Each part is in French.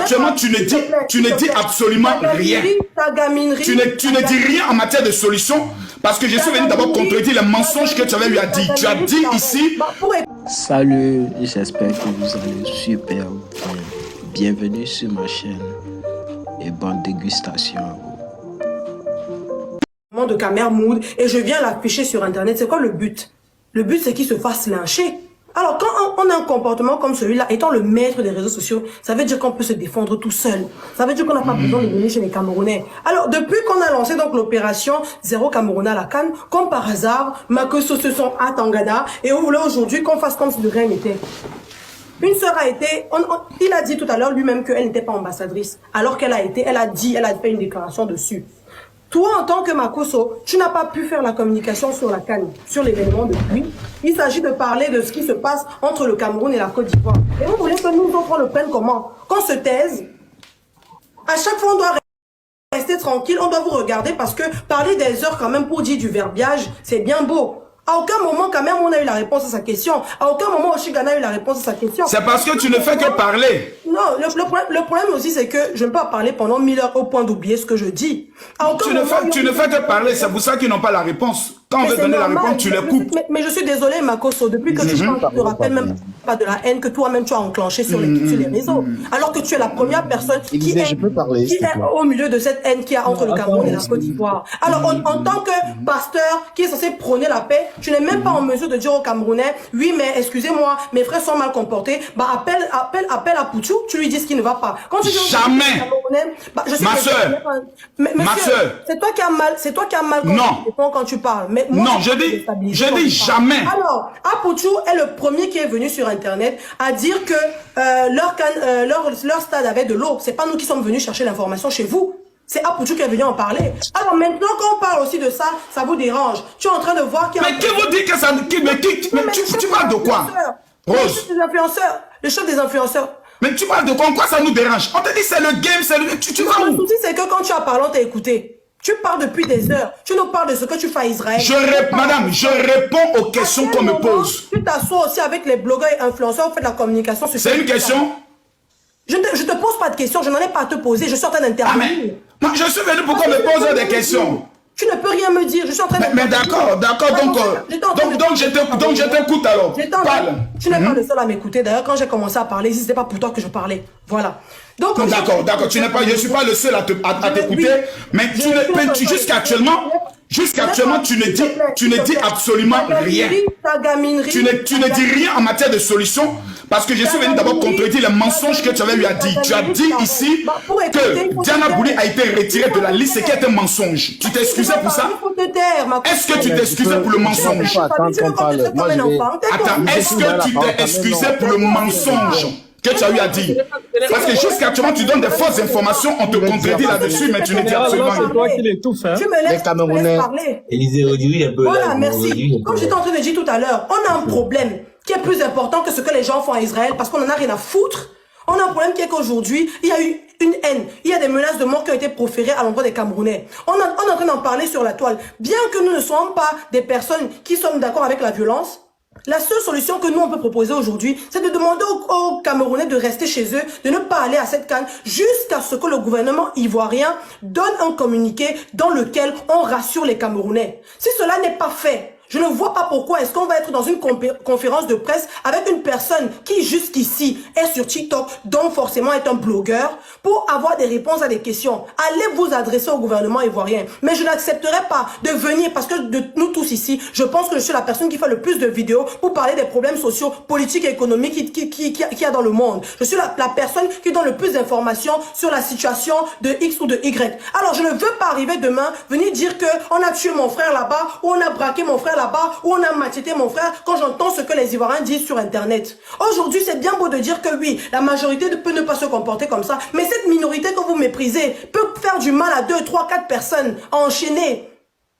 actuellement, tu ne dis absolument rien. Tu ne dis rien en matière de solution parce que je suis venu d'abord contredire les mensonges que tu avais eu à dire. Tu as dit ici... Salut, j'espère que vous allez super bien. Bienvenue sur ma chaîne et bonne dégustation à vous. De Camermoud et je viens l'afficher sur internet. C'est quoi le but? Le but, c'est qu'il se fasse lyncher. Alors, quand on a un comportement comme celui-là, étant le maître des réseaux sociaux, ça veut dire qu'on peut se défendre tout seul. Ça veut dire qu'on n'a pas besoin de venir chez les Camerounais. Alors, depuis qu'on a lancé donc l'opération Zéro Camerounais à la CAN, comme par hasard, Makosso se sont à Tangana et on voulait aujourd'hui qu'on fasse comme si de rien n'était. Une sœur a été, il a dit tout à l'heure lui-même qu'elle n'était pas ambassadrice, alors qu'elle a été, elle a fait une déclaration dessus. Toi, en tant que Makosso, tu n'as pas pu faire la communication sur la CAN, sur l'événement depuis. Il s'agit de parler de ce qui se passe entre le Cameroun et la Côte d'Ivoire. Et vous voulez que nous autres le prenne comment? Qu'on se taise? À chaque fois, on doit rester tranquille, on doit vous regarder parce que parler des heures quand même pour dire du verbiage, c'est bien beau. À aucun moment, quand même, on a eu la réponse à sa question. À aucun moment, Oshigana a eu la réponse à sa question. C'est parce que tu ne fais que parler. Non, le problème aussi, c'est que je ne peux pas parler pendant 1000 heures au point d'oublier ce que je dis. Tu ne fais que parler, c'est pour ça qu'ils n'ont pas la réponse. Quand on veut donner la réponse, tu les coupes. Mais je suis désolé, Makosso, depuis que tu parles, tu ne te rappelles même pas de la haine que toi-même tu as enclenchée sur les réseaux. Alors que tu es la première personne qui est au milieu de cette haine qu'il y a entre le Cameroun et la Côte d'Ivoire. Alors, en tant que pasteur qui est censé prôner la paix, tu n'es même pas en mesure de dire aux Camerounais, oui, mais excusez-moi, mes frères sont mal comportés. Bah, appelle à Pouchou, tu lui dis ce qui ne va pas. Quand tu dis jamais. Bah, je sais ma soeur. Ma soeur. C'est toi qui as mal quand tu parles. Mais moi, non, je dis jamais. Alors, Apouchou est le premier qui est venu sur Internet à dire que leur stade avait de l'eau. C'est pas nous qui sommes venus chercher l'information chez vous. C'est Apouchou qui est venu en parler. Alors maintenant, quand on parle aussi de ça, ça vous dérange. Tu es en train de voir qu'il y a... Mais qui vous dit que ça... Mais tu parles de quoi? Rose. Le chef des influenceurs. Mais tu parles de quoi? En quoi ça nous dérange? On te dit c'est le game, c'est le... Tu vas où? Le souci, c'est que quand tu as parlé, on t'a écouté. Tu parles depuis des heures. Tu nous parles de ce que tu fais à Israël. Madame, je réponds aux questions qu'on me pose. Tu t'assois aussi avec les blogueurs et influenceurs, vous faites la communication sur... C'est une question? Je te pose pas de questions, je n'en ai pas à te poser, je suis en train d'intervenir. Ah mais, moi je suis venu pour qu'on me pose des questions. Tu ne peux rien me dire, je suis en train d'intervenir. Mais d'accord, donc je t'écoute alors. Parle. Tu n'es pas le seul à m'écouter, d'ailleurs quand j'ai commencé à parler, si ce n'était pas pour toi que je parlais. Voilà. Donc, d'accord, je ne suis pas le seul à t'écouter, mais jusqu'à actuellement, tu ne dis absolument rien. Tu ne dis rien en matière de solution parce que je suis venu d'abord contredire les mensonges que tu avais eu à dire. Tu as dit ici que Diana Bouli a été retirée de la liste et qui est un mensonge. Tu t'es excusé pour ça? Est-ce que tu t'es excusé pour le mensonge? Attends, est-ce que tu t'es excusé pour le mensonge que tu as eu à dire? Parce que jusqu'à actuellement, tu donnes des fausses informations, on te contredit là-dessus, mais tu ne dis absolument rien. C'est toi qui l'étouffe, hein. Tu me laisses parler. Voilà, merci. Comme j'étais en train de dire tout à l'heure, on a un problème qui est plus important que ce que les gens font à Israël parce qu'on n'en a rien à foutre. On a un problème qui est qu'aujourd'hui, il y a eu une haine. Il y a des menaces de mort qui ont été proférées à l'endroit des Camerounais. On est en train d'en parler sur la toile. Bien que nous ne soyons pas des personnes qui sommes d'accord avec la violence, la seule solution que nous on peut proposer aujourd'hui, c'est de demander aux Camerounais de rester chez eux, de ne pas aller à cette CAN jusqu'à ce que le gouvernement ivoirien donne un communiqué dans lequel on rassure les Camerounais. Si cela n'est pas fait, je ne vois pas pourquoi est-ce qu'on va être dans une conférence de presse avec une personne qui jusqu'ici est sur TikTok, donc forcément est un blogueur, pour avoir des réponses à des questions. Allez vous adresser au gouvernement ivoirien. Mais je n'accepterai pas de venir, parce que de nous tous ici, je pense que je suis la personne qui fait le plus de vidéos pour parler des problèmes sociaux, politiques et économiques qu'il y a dans le monde. Je suis la personne qui donne le plus d'informations sur la situation de X ou de Y. Alors je ne veux pas arriver demain, venir dire que on a tué mon frère là-bas, ou on a braqué mon frère là-bas, où on a macheté mon frère, quand j'entends ce que les Ivoiriens disent sur Internet. Aujourd'hui, c'est bien beau de dire que oui, la majorité peut ne pas se comporter comme ça, mais cette minorité que vous méprisez peut faire du mal à 2, 3, 4 personnes, à enchaîner.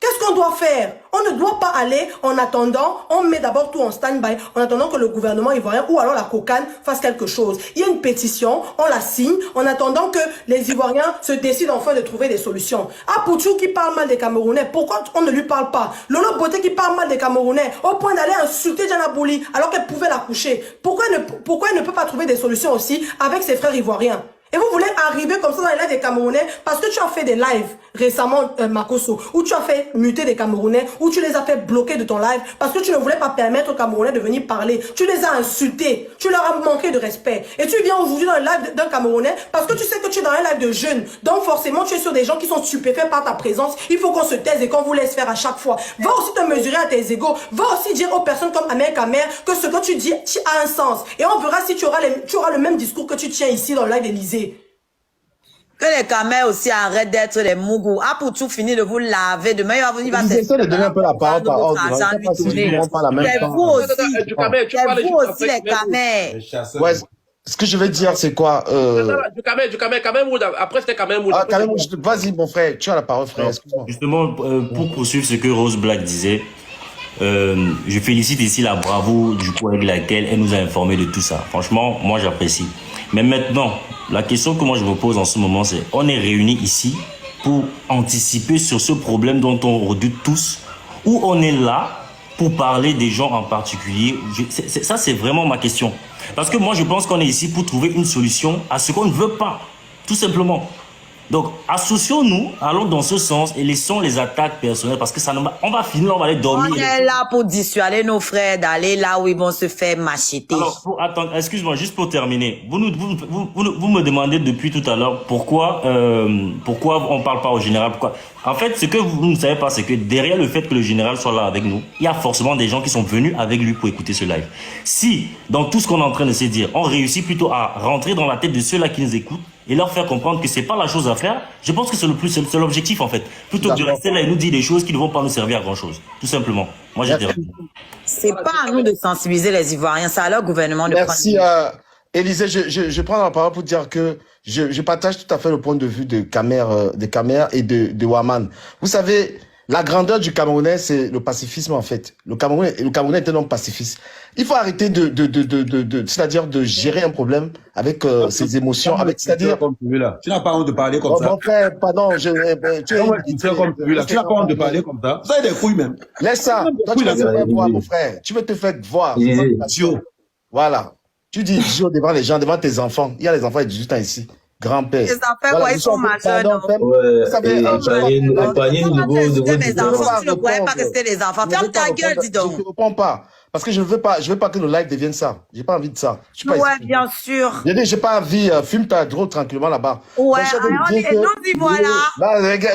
Qu'est-ce qu'on doit faire? On ne doit pas aller en attendant, on met d'abord tout en stand-by, en attendant que le gouvernement ivoirien ou alors la COCAN fasse quelque chose. Il y a une pétition, on la signe, en attendant que les Ivoiriens se décident enfin de trouver des solutions. Apouchou qui parle mal des Camerounais, pourquoi on ne lui parle pas? Lolo Boté qui parle mal des Camerounais, au point d'aller insulter Diana Bouli alors qu'elle pouvait la coucher. Pourquoi elle ne peut pas trouver des solutions aussi avec ses frères ivoiriens? Et vous voulez arriver comme ça dans les lives des Camerounais parce que tu as fait des lives récemment, Makoso, où tu as fait muter des Camerounais, où tu les as fait bloquer de ton live parce que tu ne voulais pas permettre aux Camerounais de venir parler. Tu les as insultés, tu leur as manqué de respect. Et tu viens aujourd'hui dans le live d'un Camerounais parce que tu sais que tu es dans un live de jeunes. Donc forcément, tu es sur des gens qui sont stupéfaits par ta présence. Il faut qu'on se taise et qu'on vous laisse faire à chaque fois. Va aussi te mesurer à tes égaux. Va aussi dire aux personnes comme Ahmed Kamer que ce que tu dis a un sens. Et on verra si tu auras le même discours que tu tiens ici dans le live d'Élysée. Que les Kamers aussi arrêtent d'être les mougous. Ah, pour tout finir de vous laver. Demain, il va essayer de donner un peu la parole par ordre. C'est vous aussi les Kamers. Ouais, ce que je vais dire, c'est quoi Après, c'était Kamer Mood. Ah, vas-y, mon frère, tu as la parole, frère. Justement, pour poursuivre ce que Rose Black disait, je félicite ici la bravoure du coup avec laquelle elle nous a informé de tout ça. Franchement, moi j'apprécie. Mais maintenant, la question que moi je me pose en ce moment, c'est on est réunis ici pour anticiper sur ce problème dont on redoute tous, ou on est là pour parler des gens en particulier. Ça, c'est vraiment ma question. Parce que moi, je pense qu'on est ici pour trouver une solution à ce qu'on ne veut pas, tout simplement. Donc, associons-nous, allons dans ce sens et laissons les attaques personnelles parce que ça on va finir, on va aller dormir. On est là pour dissuader nos frères d'aller là où ils vont se faire macheter. Alors, attends, excuse-moi, juste pour terminer. Vous me demandez depuis tout à l'heure pourquoi on parle pas au général. Pourquoi? En fait, ce que vous ne savez pas, c'est que derrière le fait que le général soit là avec nous, il y a forcément des gens qui sont venus avec lui pour écouter ce live. Si, dans tout ce qu'on est en train de se dire, on réussit plutôt à rentrer dans la tête de ceux-là qui nous écoutent, et leur faire comprendre que c'est pas la chose à faire, je pense que c'est l'objectif en fait. Plutôt que de rester là et nous dire des choses qui ne vont pas nous servir à grand chose. Tout simplement. Moi, je dirais. C'est pas à nous de sensibiliser les Ivoiriens, c'est à leur gouvernement de Merci, Élisée, je prends la parole pour dire que je partage tout à fait le point de vue de Kamer et de Ouaman. Vous savez, la grandeur du Camerounais, c'est le pacifisme en fait. Le Camerounais est un homme pacifiste. Il faut arrêter c'est-à-dire de gérer un problème avec ses émotions, c'est-à-dire. Tu n'as pas honte de parler comme ça. Mon frère, pardon, tu n'as pas honte de parler comme ça. Ça, il y a des couilles même. Laisse ça. Toi, tu veux te faire voir, mon frère. Tu veux te faire voir. Voilà. Tu dis idiot devant les gens, devant tes enfants. Il y a les enfants de 18 ans ici. Grand-père. Les enfants, voilà, ils sont majeurs. Vous savez, mes enfants, tu ne croyais pas que c'était les enfants. Ferme ta gueule, dis donc. Je ne réponds pas. Parce que je veux pas que nos lives deviennent ça. J'ai pas envie de ça. Ouais, bien sûr. J'ai pas envie. Fume ta drogue tranquillement là-bas. Ouais, nous y voilà.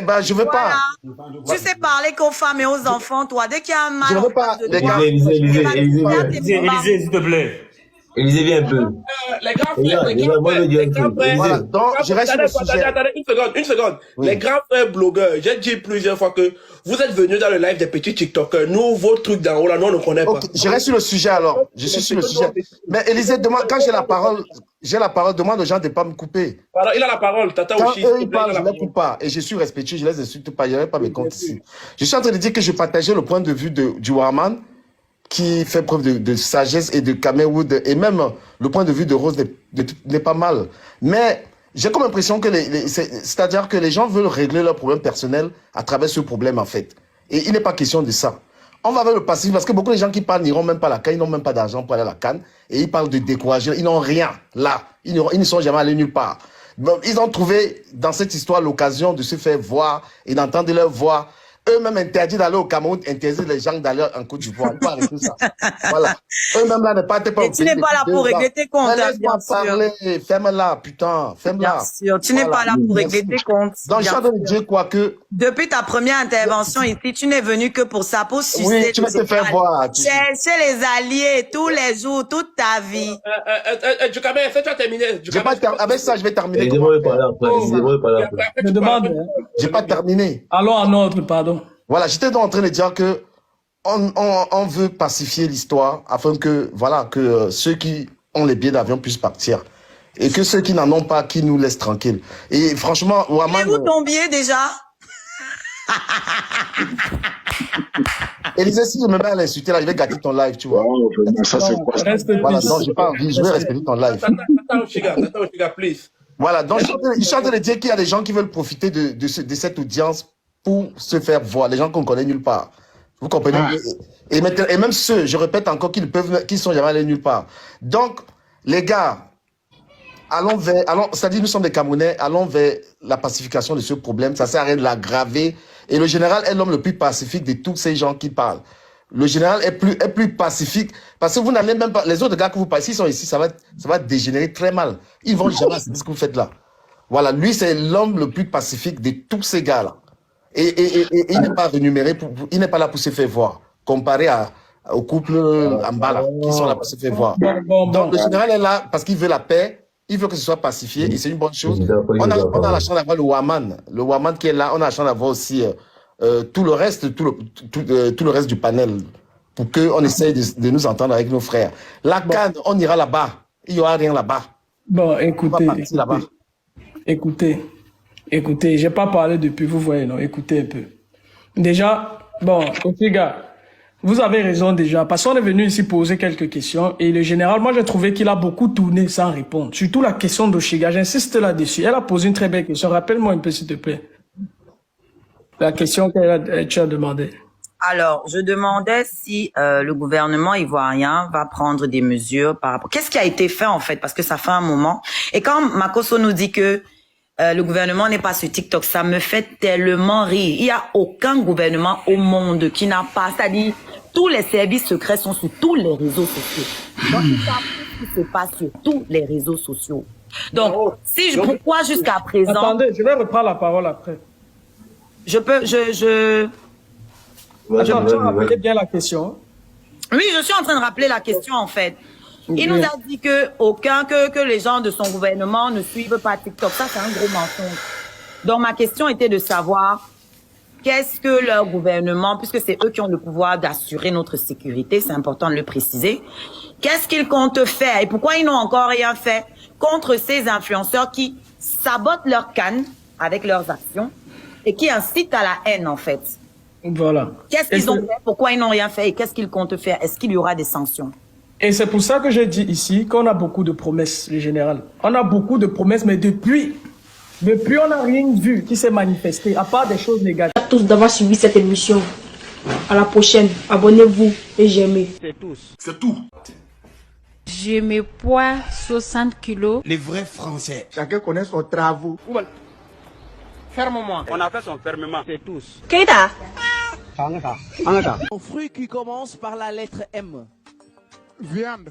Bah, je veux pas. Tu sais parler qu'aux femmes et aux enfants, toi. Dès qu'il y a un mal. Je veux pas, les gars. Élisée, s'il te plaît. Élisée, viens un peu. Les grands frères. Voilà, donc, je reste sur le sujet. Attendez, une seconde. Oui. Les grands frères blogueurs, j'ai dit plusieurs fois que vous êtes venus dans le live des petits TikTokers. Nous, vos trucs d'en haut là, nous, on ne connaît pas. Je reste sur le sujet alors. Je suis sur le sujet. Mais Élisée, quand j'ai la parole, demande aux gens de ne pas me couper. Alors, il a la parole, Tata Oshi. Quand eux, ils parlent, je ne les coupe pas. Et je suis respectueux, je ne les insulte pas. Il n'y avait pas mes comptes ici. Je suis en train de dire que je partageais le point de vue du Warman, qui fait preuve de sagesse et de Cameroun, et même le point de vue de Rose n'est pas mal. Mais j'ai comme l'impression que c'est-à-dire que les gens veulent régler leurs problèmes personnels à travers ce problème, en fait. Et il n'est pas question de ça. On va vers le passif, parce que beaucoup de gens qui parlent n'iront même pas à la CAN, ils n'ont même pas d'argent pour aller à la CAN, et ils parlent de décourager, ils n'ont rien là. Ils ne sont jamais allés nulle part. Donc, ils ont trouvé dans cette histoire l'occasion de se faire voir et d'entendre leur voix. Eux-mêmes interdits d'aller au Cameroun, interdisent les gens d'aller en Côte d'Ivoire. Il faut arrêter ça. Voilà. Eux-mêmes là ne partent pas au pays. Tu n'es pas là pour régler tes comptes. Laisse-moi parler. Ferme-la, putain. Ferme-la. Bien sûr. Tu n'es pas là pour régler tes comptes. Donc, je suis en train de dire quoi que. Depuis ta première intervention ici, tu n'es venu que pour ça, pour sucer. Oui, tu vas te faire voir. Chercher les alliés tous les jours, toute ta vie. Djoukabé, est-ce que tu as terminé? Avec ça, je vais terminer. Je demande. J'ai pas terminé. Allons à notre, pardon. Voilà, j'étais donc en train de dire que on veut pacifier l'histoire afin que, voilà, que ceux qui ont les billets d'avion puissent partir. Et que ceux qui n'en ont pas, qui nous laissent tranquilles. Et franchement, Ouaman... Mais où ton billet déjà? Élisée, si je me mets à l'insulter là, je vais gâter ton live, tu vois. Ça, c'est quoi? Voilà, donc j'ai pas envie, je vais respecter ton live. Tata Oshiga, please. Voilà, donc je suis en train de dire qu'il y a des gens qui veulent profiter de cette audience pour se faire voir, les gens qu'on connaît nulle part. Vous comprenez? Et même ceux, je répète encore, qui ne sont jamais allés nulle part. Donc, les gars, c'est-à-dire nous sommes des Camerounais, allons vers la pacification de ce problème, ça sert à rien de l'aggraver. Et le général est l'homme le plus pacifique de tous ces gens qui parlent. Le général est plus pacifique, parce que vous n'allez même pas, les autres gars que vous parlez, s'ils sont ici, ça va dégénérer très mal. Ils vont jamais à ce que vous faites là. Voilà, lui c'est l'homme le plus pacifique de tous ces gars-là. Et il n'est pas rémunéré, il n'est pas là pour se faire voir, comparé au couple en bas là, qui sont là pour se faire voir. Donc le général est là parce qu'il veut la paix, il veut que ce soit pacifié, et c'est une bonne chose. On a la chance d'avoir le Waman qui est là, on a la chance d'avoir aussi tout le reste du panel, pour qu'on essaye de nous entendre avec nos frères. La Cannes, on ira là-bas, il n'y aura rien là-bas. Bon, écoutez, j'ai pas parlé depuis, vous voyez, non, écoutez un peu. Déjà, bon, les gars, vous avez raison déjà, parce qu'on est venu ici poser quelques questions, et le général, moi j'ai trouvé qu'il a beaucoup tourné sans répondre, surtout la question d'Oshiga, j'insiste là-dessus. Elle a posé une très belle question, rappelle-moi un peu s'il te plaît. La question tu as demandé. Alors, je demandais si le gouvernement ivoirien va prendre des mesures par rapport... Qu'est-ce qui a été fait en fait? Parce que ça fait un moment. Et quand Makosso nous dit que le gouvernement n'est pas sur TikTok, ça me fait tellement rire. Il n'y a aucun gouvernement au monde qui n'a pas... C'est-à-dire, tous les services secrets sont sur tous les réseaux sociaux. Donc, ils savent ce qui se passe sur tous les réseaux sociaux. Donc, pourquoi jusqu'à présent... Attendez, je vais reprendre la parole après. Attends, tu as rappelé bien la question. Oui, je suis en train de rappeler la question en fait. Il nous a dit que les gens de son gouvernement ne suivent pas TikTok. Ça, c'est un gros mensonge. Donc, ma question était de savoir qu'est-ce que leur gouvernement, puisque c'est eux qui ont le pouvoir d'assurer notre sécurité, c'est important de le préciser, qu'est-ce qu'ils comptent faire et pourquoi ils n'ont encore rien fait contre ces influenceurs qui sabotent leur canne avec leurs actions et qui incitent à la haine en fait. Voilà. Qu'est-ce qu'ils ont fait? Pourquoi ils n'ont rien fait? Et qu'est-ce qu'ils comptent faire? Est-ce qu'il y aura des sanctions? Et c'est pour ça que j'ai dit ici qu'on a beaucoup de promesses, le général. On a beaucoup de promesses, mais depuis on n'a rien vu qui s'est manifesté, à part des choses négatives. À tous d'avoir suivi cette émission. À la prochaine. Abonnez-vous et j'aimez. C'est tout. Je me poids 60 kilos. Les vrais Français. Chacun connaît son travail. Ferme-moi. On a fait son fermement. C'est tous. Keita. Un fruit qui commence par la lettre M. Viande.